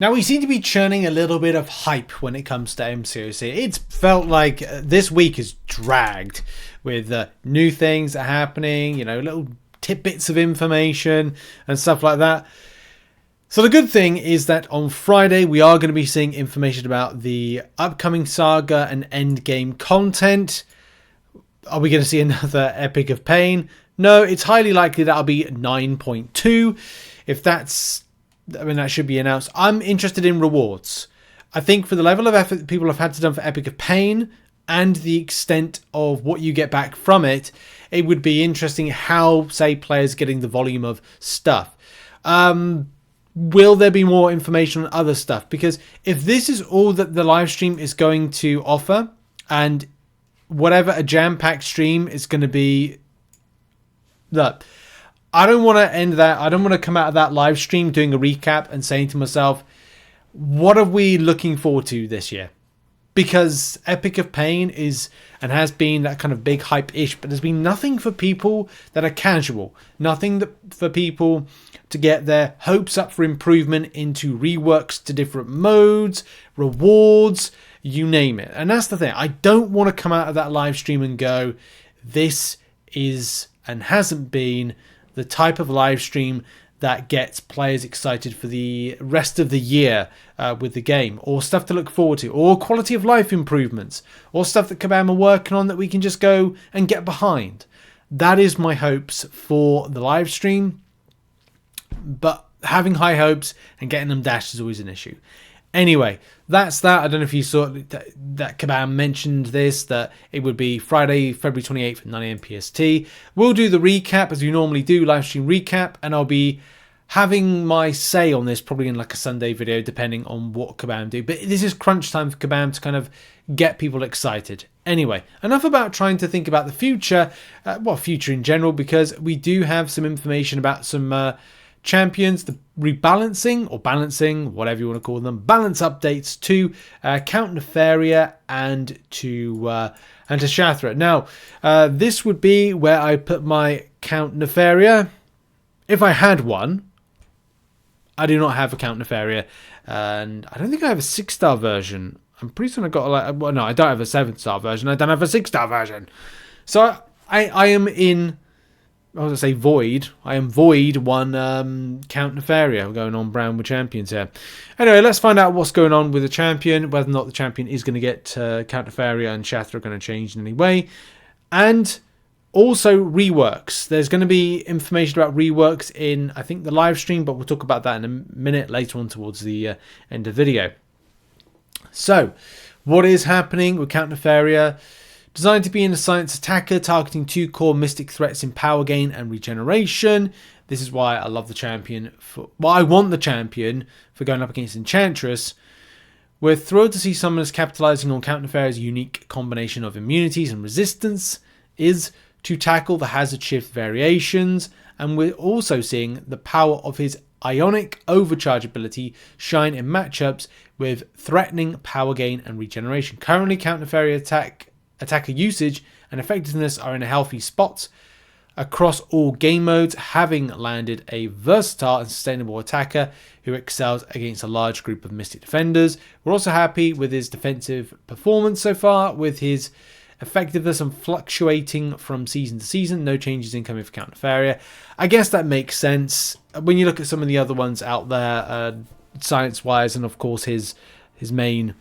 Now, we seem to be churning a little bit of hype when it comes to MCOC. It's felt like this week is dragged with new things that are happening, you know, little tidbits of information and stuff like that. So the good thing is that on Friday, we are going to be seeing information about the upcoming saga and endgame content. Are we going to see another Epic of Pain? No, it's highly likely that'll be 9.2. If that's... I mean, that should be announced. I'm interested in rewards. I think for the level of effort that people have had to do for Epic of Pain and the extent of what you get back from it, it would be interesting how, say, players getting the volume of stuff. Will there be more information on other stuff? Because if this is all that the live stream is going to offer, and whatever a jam-packed stream is going to be... Look, I don't want to end that. I don't want to come out of that live stream doing a recap and saying to myself, what are we looking forward to this year? Because Epic of Pain is and has been that kind of big hype-ish, but there's been nothing for people that are casual. Nothing for people to get their hopes up for improvement into reworks to different modes, rewards, you name it. And that's the thing. I don't want to come out of that live stream and go, this is and hasn't been the type of live stream that gets players excited for the rest of the year with the game, or stuff to look forward to, or quality of life improvements, or stuff that Kabam are working on that we can just go and get behind. That is my hopes for the live stream, but having high hopes and getting them dashed is always an issue. Anyway, that's that. I don't know if you saw that Kabam mentioned this, that it would be Friday, February 28th at 9 AM PST. We'll do the recap as we normally do, live stream recap, and I'll be having my say on this probably in like a Sunday video, depending on what Kabam do. But this is crunch time for Kabam to kind of get people excited. Anyway, enough about trying to think about the future, future in general, because we do have some information about some champions, the rebalancing or balancing, whatever you want to call them, balance updates to Count Nefaria and to Shathra. Now, this would be where I put my Count Nefaria. If I had one, I do not have a Count Nefaria, and I don't think I have a 6-star version. I'm pretty sure I got no, I don't have a 7-star version. I don't have a 6-star version. So I am in. I was going to say void. I am void one Count Nefaria. We're going on brown with champions here. Anyway, let's find out what's going on with the champion, whether or not the champion is going to get Count Nefaria and Shathra are going to change in any way. And also reworks. There's going to be information about reworks in, I think, the live stream, but we'll talk about that in a minute later on towards the end of the video. So, what is happening with Count Nefaria? Designed to be an science attacker, targeting 2 core mystic threats in power gain and regeneration. This is why I love the champion. I want the champion for going up against Enchantress. We're thrilled to see summoners capitalizing on Count Nefaria's unique combination of immunities and resistance is to tackle the hazard shift variations. And we're also seeing the power of his ionic overcharge ability shine in matchups with threatening power gain and regeneration. Currently, Count Nefaria attacker usage and effectiveness are in a healthy spot across all game modes, having landed a versatile and sustainable attacker who excels against a large group of mystic defenders. We're also happy with his defensive performance so far, with his effectiveness and fluctuating from season to season. No changes incoming for Count Nefaria. I guess that makes sense when you look at some of the other ones out there, science-wise, and of course his main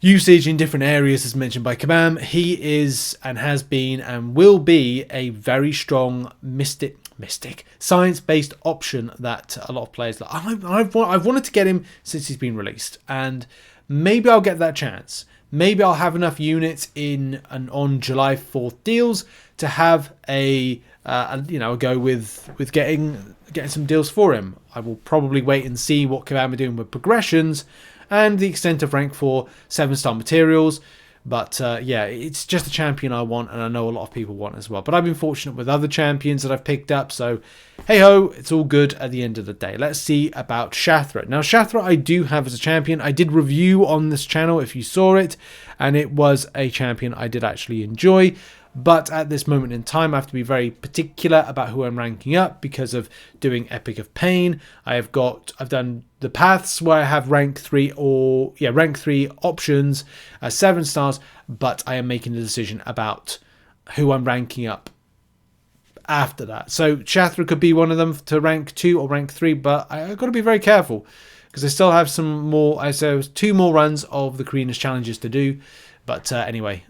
usage in different areas as mentioned by Kabam. He is and has been and will be a very strong mystic science-based option that a lot of players like. I've wanted to get him since he's been released, and maybe I'll get that chance. Maybe I'll have enough units in and on July 4th deals to have a go with getting some deals for him. I will probably wait and see what Kabam are doing with progressions and the extent of rank 4 7-star materials. But yeah, it's just a champion I want, and I know a lot of people want as well. But I've been fortunate with other champions that I've picked up, so hey-ho, it's all good at the end of the day. Let's see about Shathra. Now, Shathra I do have as a champion. I did review on this channel if you saw it, and it was a champion I did actually enjoy. But at this moment in time, I have to be very particular about who I'm ranking up because of doing Epic of Pain. I've done the paths where I have rank 3 options, 7 stars, but I am making the decision about who I'm ranking up after that. So Shathra could be one of them to rank 2 or rank 3, but I've got to be very careful because I still have some more. I say 2 more runs of the Karina's challenges to do. But anyway,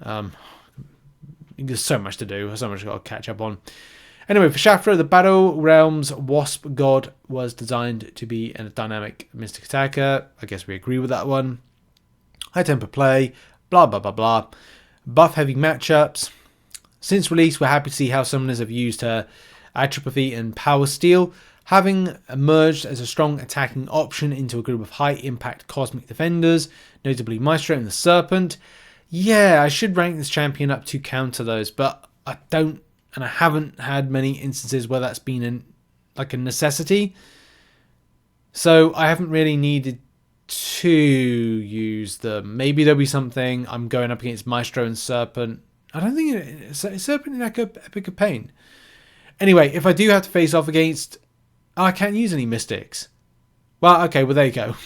there's so much to do, so much I've got to catch up on. Anyway, for Shathra, the Battle Realms Wasp God was designed to be a dynamic mystic attacker. I guess we agree with that one. High tempo play, blah, blah, blah, blah. Buff heavy matchups. Since release, we're happy to see how summoners have used her Atrophy and Power Steel, having emerged as a strong attacking option into a group of high impact cosmic defenders, notably Mysterium and the Serpent. Yeah, I should rank this champion up to counter those, but I don't, and I haven't had many instances where that's been a necessity. So I haven't really needed to use them. Maybe there'll be something I'm going up against Maestro and Serpent. I don't think it's Serpent in Epic of Pain. Anyway, if I do have to face off against... Oh, I can't use any Mystics. Well, okay, well, there you go.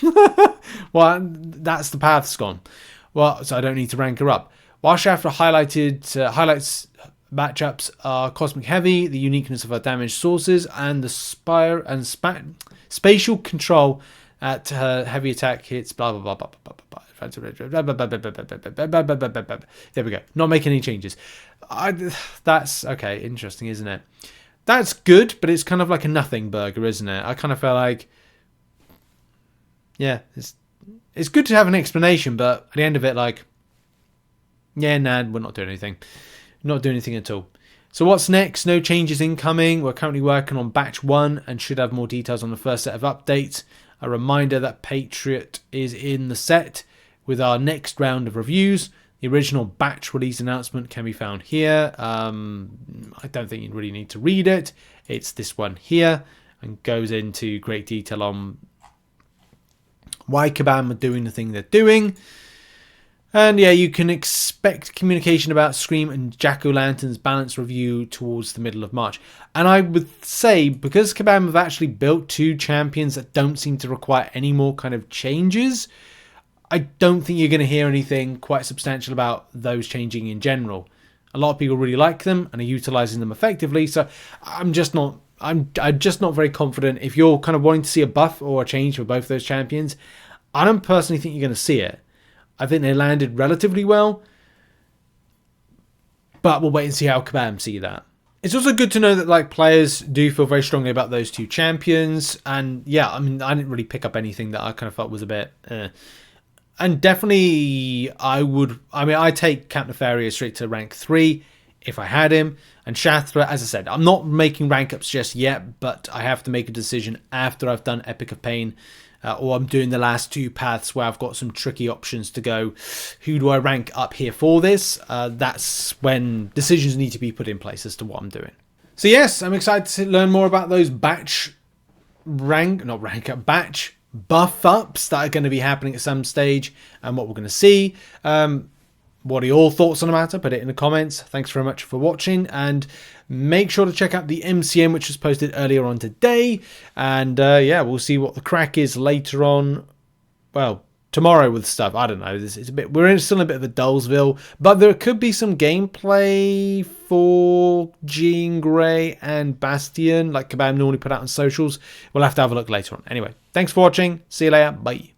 Well, that's the path's gone. Well, so I don't need to rank her up. While Shathra highlights matchups are Cosmic Heavy, the uniqueness of her damage sources, and the spatial control at her heavy attack hits, blah, blah, blah, blah, blah, blah, blah. There we go. Not making any changes. That's, okay, interesting, isn't it? That's good, but it's kind of like a nothing burger, isn't it? I kind of feel like, yeah, it's good to have an explanation, but at the end of it, like, yeah, nah, we're not doing anything. Not doing anything at all. So what's next? No changes incoming. We're currently working on batch 1 and should have more details on the first set of updates. A reminder that Patriot is in the set with our next round of reviews. The original batch release announcement can be found here. I don't think you really need to read it. It's this one here and goes into great detail on why Kabam are doing the thing they're doing. And yeah, you can expect communication about Scream and Jack-O-Lantern's balance review towards the middle of March. And I would say, because Kabam have actually built 2 champions that don't seem to require any more kind of changes, I don't think you're going to hear anything quite substantial about those changing in general. A lot of people really like them and are utilizing them effectively, so I'm just not very confident. If you're kind of wanting to see a buff or a change for both those champions, I don't personally think you're going to see it. I think they landed relatively well, but we'll wait and see how Kabam see that. It's also good to know that like players do feel very strongly about those 2 champions, and yeah, I mean, I didn't really pick up anything that I kind of felt was a bit. And definitely, I take Count Nefaria straight to rank 3 if I had him. And Shathra, as I said, I'm not making rank ups just yet, but I have to make a decision after I've done Epic of Pain. Or I'm doing the last 2 paths where I've got some tricky options to go. Who do I rank up here for this? That's when decisions need to be put in place as to what I'm doing. So yes, I'm excited to learn more about those batch buff ups that are going to be happening at some stage and what we're going to see. What are your thoughts on the matter? Put it in the comments. Thanks very much for watching, and make sure to check out the MCM, which was posted earlier on today. And yeah, we'll see what the crack is later on. Well, tomorrow with stuff. I don't know. We're still in a bit of a Dullsville, but there could be some gameplay for Jean Grey and Bastion, like Kabam normally put out on socials. We'll have to have a look later on. Anyway, thanks for watching. See you later. Bye.